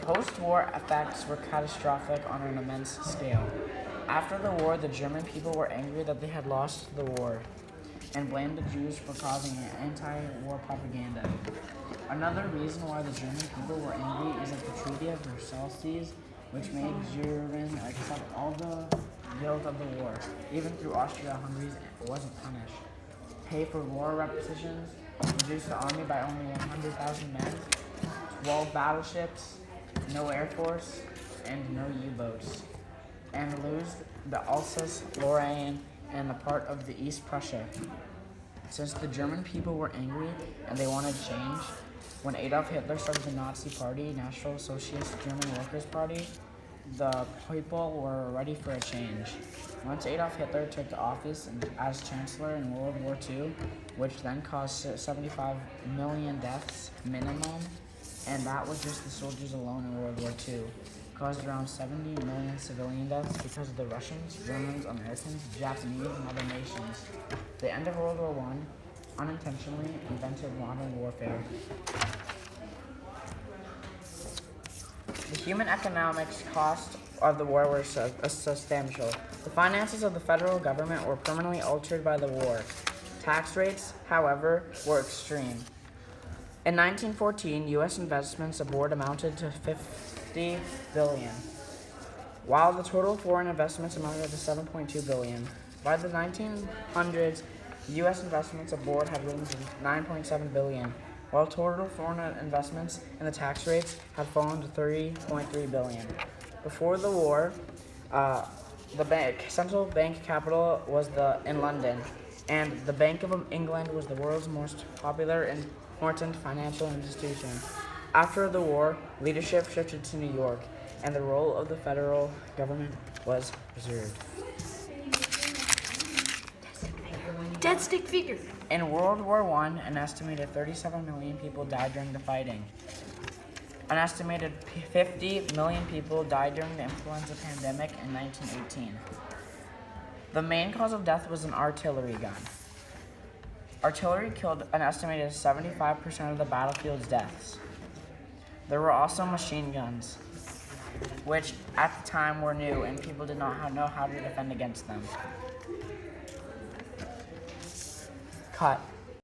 Post-war effects were catastrophic on an immense scale. After the war, the German people were angry that they had lost the war and blamed the Jews for causing anti-war propaganda. Another reason why the German people were angry is that the Treaty of Versailles, which made Germans accept all the guilt of the war, even through Austria-Hungary, wasn't punished. Pay for war reparations, reduced the army by only 100,000 men, 12 battleships, no air force, and no U-boats, and lose the Alsace-Lorraine and a part of the East Prussia. Since the German people were angry and they wanted change, when Adolf Hitler started the Nazi Party, National Socialist German Workers' Party, the people were ready for a change. Once Adolf Hitler took office as Chancellor in World War II, which then caused 75 million deaths minimum, and that was just the soldiers alone in World War II, caused around 70 million civilian deaths because of the Russians, Germans, Americans, Japanese, and other nations. The end of World War I unintentionally invented modern warfare. The human economics cost of the war were substantial. The finances of the federal government were permanently altered by the war. Tax rates, however, were extreme. In 1914, U.S. investments abroad amounted to $50 billion, while the total foreign investments amounted to $7.2 billion. By the 1900s, U.S. investments abroad had risen to $9.7 billion, while total foreign investments and the tax rates had fallen to $3.3 billion. Before the war, the central bank capital was in London, and the Bank of England was the world's most popular and important financial institution. After the war, leadership shifted to New York, and the role of the federal government was reserved. Dead stick figure. In World War I, an estimated 37 million people died during the fighting. An estimated 50 million people died during the influenza pandemic in 1918. The main cause of death was an artillery gun. Artillery killed an estimated 75% of the battlefield's deaths. There were also machine guns, which at the time were new and people did not know how to defend against them. Cut.